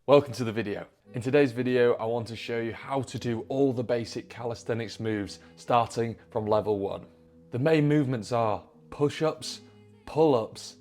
Welcome to the video. In today's video, I want to show you how to do all the basic calisthenics moves starting from level 1. The main movements are push-ups, pull-ups,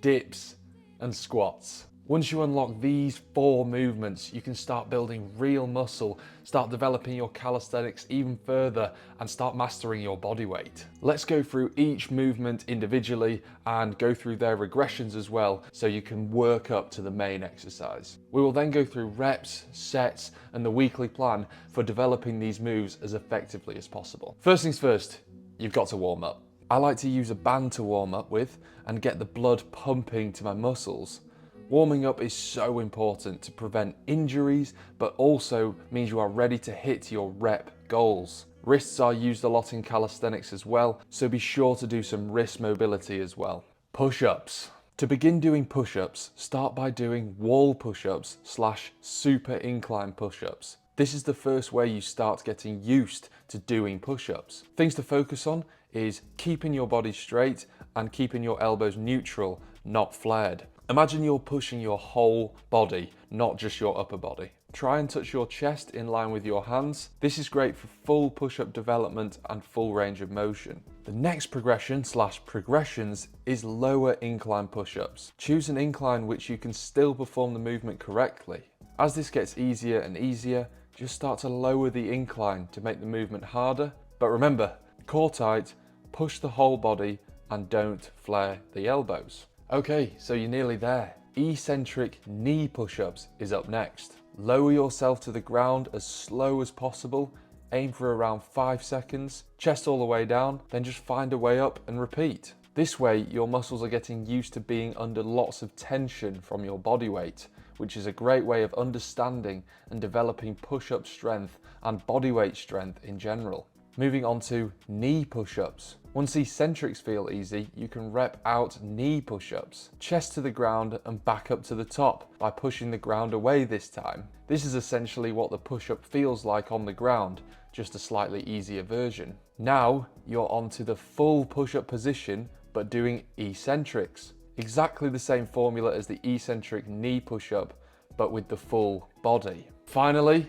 dips, and squats. Once you unlock these 4 movements, you can start building real muscle, start developing your calisthenics even further, and start mastering your body weight. Let's go through each movement individually and go through their regressions as well, so you can work up to the main exercise. We will then go through reps, sets, and the weekly plan for developing these moves as effectively as possible. First things first, you've got to warm up. I like to use a band to warm up with and get the blood pumping to my muscles. Warming up is so important to prevent injuries, but also means you are ready to hit your rep goals. Wrists are used a lot in calisthenics as well, so be sure to do some wrist mobility as well. Push-ups. To begin doing push-ups, start by doing wall push-ups / super incline push-ups. This is the first way you start getting used to doing push-ups. Things to focus on is keeping your body straight and keeping your elbows neutral, not flared. Imagine you're pushing your whole body, not just your upper body. Try and touch your chest in line with your hands. This is great for full push-up development and full range of motion. The next progression / progressions is lower incline push-ups. Choose an incline which you can still perform the movement correctly. As this gets easier and easier, just start to lower the incline to make the movement harder. But remember, core tight, push the whole body, and don't flare the elbows. Okay, so you're nearly there. Eccentric knee push-ups is up next. Lower yourself to the ground as slow as possible. Aim for around 5 seconds. Chest all the way down, then just find a way up and repeat. This way, your muscles are getting used to being under lots of tension from your body weight, which is a great way of understanding and developing push-up strength and body weight strength in general. Moving on to knee push-ups. Once eccentrics feel easy, you can rep out knee push-ups. Chest to the ground and back up to the top by pushing the ground away this time. This is essentially what the push-up feels like on the ground, just a slightly easier version. Now you're onto the full push-up position, but doing eccentrics. Exactly the same formula as the eccentric knee push-up, but with the full body. Finally,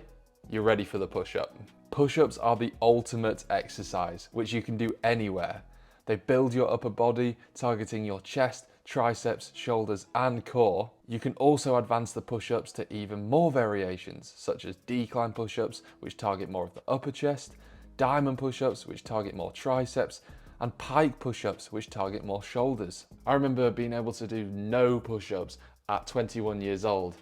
you're ready for the push-up. Push-ups are the ultimate exercise, which you can do anywhere. They build your upper body, targeting your chest, triceps, shoulders, and core. You can also advance the push-ups to even more variations, such as decline push-ups, which target more of the upper chest, diamond push-ups, which target more triceps, and pike push-ups, which target more shoulders. I remember being able to do no push-ups at 21 years old,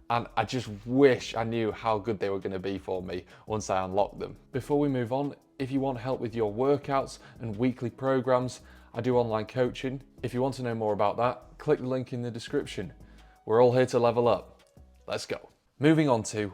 and I just wish I knew how good they were going to be for me once I unlocked them. Before we move on, if you want help with your workouts and weekly programs, I do online coaching. If you want to know more about that, click the link in the description. We're all here to level up. Let's go. Moving on to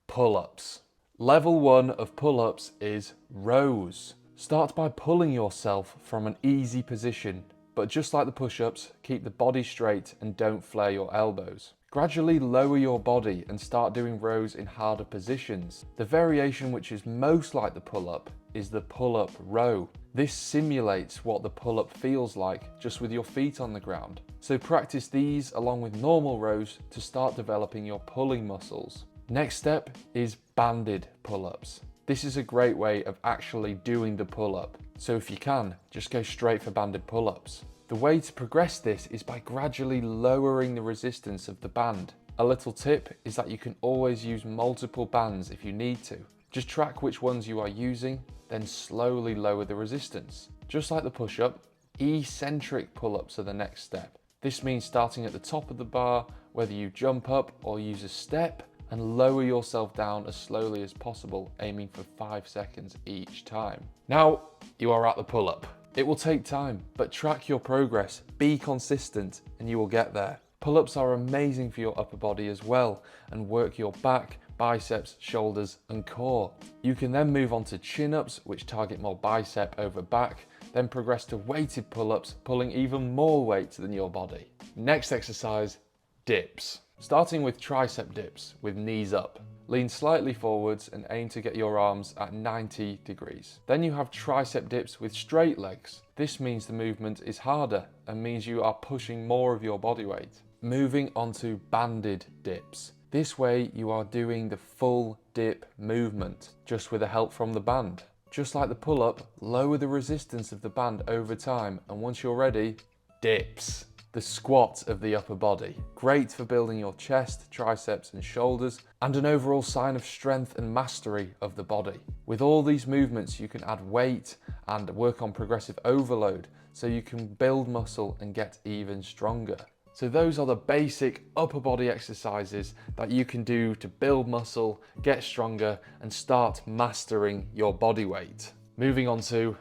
pull-ups. Level 1 of pull-ups is rows. Start by pulling yourself from an easy position, but just like the push-ups, keep the body straight and don't flare your elbows. Gradually lower your body and start doing rows in harder positions. The variation which is most like the pull-up is the pull-up row. This simulates what the pull-up feels like just with your feet on the ground. So practice these along with normal rows to start developing your pulling muscles. Next step is banded pull-ups. This is a great way of actually doing the pull-up. So if you can, just go straight for banded pull-ups. The way to progress this is by gradually lowering the resistance of the band. A little tip is that you can always use multiple bands if you need to. Just track which ones you are using, then slowly lower the resistance. Just like the push-up, eccentric pull-ups are the next step. This means starting at the top of the bar, whether you jump up or use a step, and lower yourself down as slowly as possible, aiming for 5 seconds each time. Now you are at the pull-up. It will take time, but track your progress, be consistent, and you will get there. Pull-ups are amazing for your upper body as well, and work your back, biceps, shoulders, and core. You can then move on to chin-ups, which target more bicep over back, then progress to weighted pull-ups, pulling even more weight than your body. Next exercise, dips. Starting with tricep dips with knees up. Lean slightly forwards and aim to get your arms at 90 degrees. Then you have tricep dips with straight legs. This means the movement is harder and means you are pushing more of your body weight. Moving on to banded dips. This way you are doing the full dip movement, just with the help from the band. Just like the pull-up, lower the resistance of the band over time, and once you're ready, dips. The squat of the upper body. Great for building your chest, triceps and shoulders, and an overall sign of strength and mastery of the body. With all these movements, you can add weight and work on progressive overload, so you can build muscle and get even stronger. So those are the basic upper body exercises that you can do to build muscle, get stronger, and start mastering your body weight. Moving on to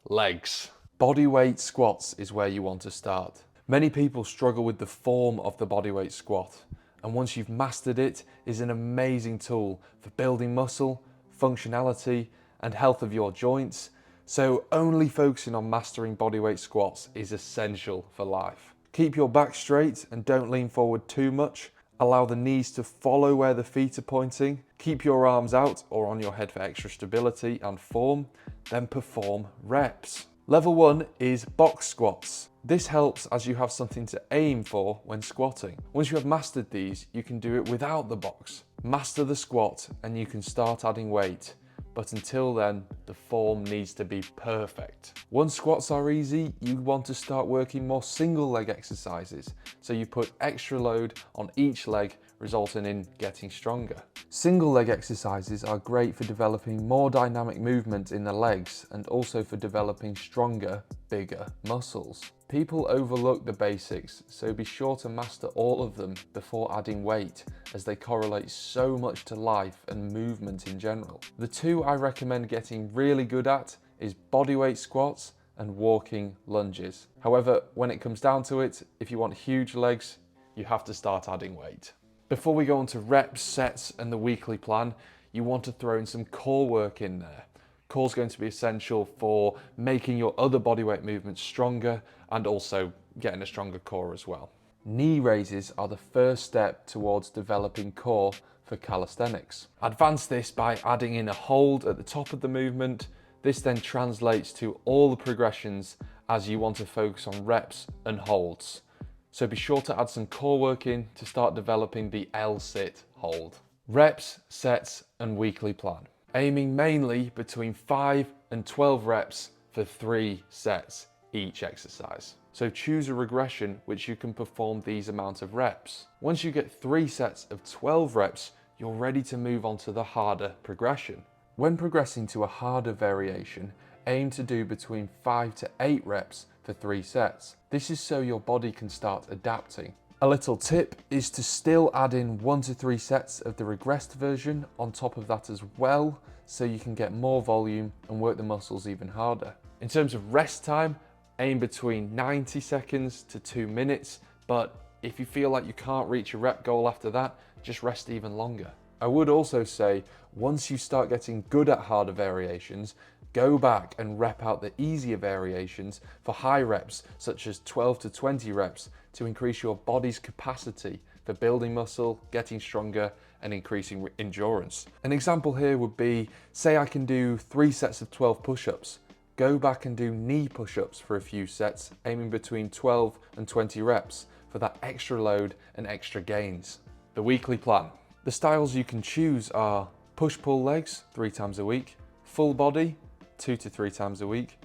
legs. Bodyweight squats is where you want to start. Many people struggle with the form of the bodyweight squat, and once you've mastered it, is an amazing tool for building muscle, functionality, and health of your joints. So only focusing on mastering bodyweight squats is essential for life. Keep your back straight and don't lean forward too much. Allow the knees to follow where the feet are pointing. Keep your arms out or on your head for extra stability and form. Then perform reps. Level 1 is box squats. This helps as you have something to aim for when squatting. Once you have mastered these, you can do it without the box. Master the squat and you can start adding weight. But until then, the form needs to be perfect. Once squats are easy, you want to start working more single leg exercises. So you put extra load on each leg, resulting in getting stronger. Single leg exercises are great for developing more dynamic movement in the legs and also for developing stronger, bigger muscles. People overlook the basics, so be sure to master all of them before adding weight, as they correlate so much to life and movement in general. The two I recommend getting really good at is bodyweight squats and walking lunges. However, when it comes down to it, if you want huge legs, you have to start adding weight. Before we go on to reps, sets and the weekly plan, you want to throw in some core work in there. Core is going to be essential for making your other bodyweight movements stronger and also getting a stronger core as well. Knee raises are the first step towards developing core for calisthenics. Advance this by adding in a hold at the top of the movement. This then translates to all the progressions as you want to focus on reps and holds. So be sure to add some core work in to start developing the L-sit hold. Reps, sets and weekly plan. Aiming mainly between 5 and 12 reps for 3 sets each exercise. So choose a regression which you can perform these amounts of reps. Once you get 3 sets of 12 reps, you're ready to move on to the harder progression. When progressing to a harder variation, aim to do between 5 to 8 reps for 3 sets. This is so your body can start adapting. A little tip is to still add in 1 to 3 sets of the regressed version on top of that as well, so you can get more volume and work the muscles even harder. In terms of rest time, aim between 90 seconds to 2 minutes, but if you feel like you can't reach a rep goal after that, just rest even longer. I would also say, once you start getting good at harder variations, go back and rep out the easier variations for high reps, such as 12 to 20 reps, to increase your body's capacity for building muscle, getting stronger, and increasing endurance. An example here would be, say I can do 3 sets of 12 push-ups. Go back and do knee push-ups for a few sets, aiming between 12 and 20 reps for that extra load and extra gains. The weekly plan. The styles you can choose are push-pull legs 3 times a week, full body 2 to 3 times a week,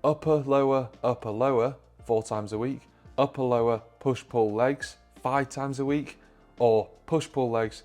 upper lower 4 times a week, upper lower push-pull legs 5 times a week, or push-pull legs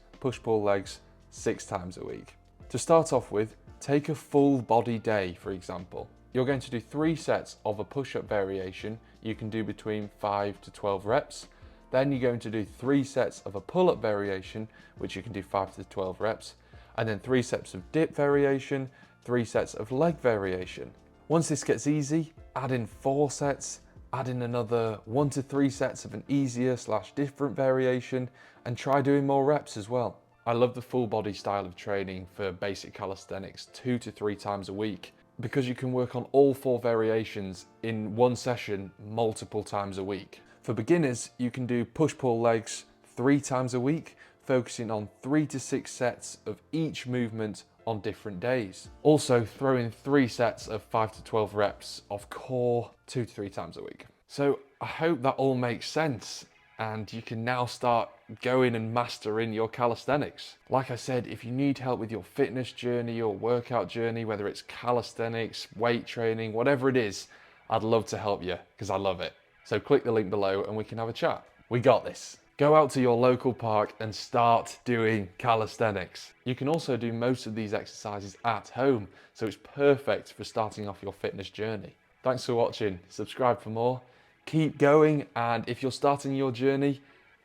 6 times a week. To start off with, take a full body day, for example. You're going to do 3 sets of a push-up variation. You can do between 5 to 12 reps. Then you're going to do 3 sets of a pull-up variation, which you can do 5 to 12 reps. And then 3 sets of dip variation, 3 sets of leg variation. Once this gets easy, add in 4 sets, add in another 1 to 3 sets of an easier / different variation, and try doing more reps as well. I love the full body style of training for basic calisthenics 2 to 3 times a week, because you can work on all 4 variations in one session multiple times a week. For beginners, you can do push-pull legs 3 times a week, focusing on 3 to 6 sets of each movement on different days. Also, throw in 3 sets of 5 to 12 reps of core 2 to 3 times a week. So I hope that all makes sense and you can now start going and mastering your calisthenics. Like I said, if you need help with your fitness journey, your workout journey, whether it's calisthenics, weight training, whatever it is, I'd love to help you because I love it. So click the link below and we can have a chat. We got this. Go out to your local park and start doing calisthenics. You can also do most of these exercises at home, so it's perfect for starting off your fitness journey. Thanks for watching. Subscribe for more. Keep going, and if you're starting your journey,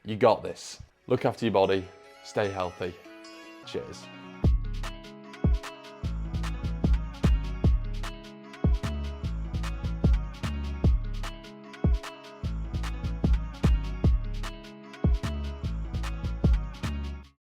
you got this. Look after your body, stay healthy. Cheers.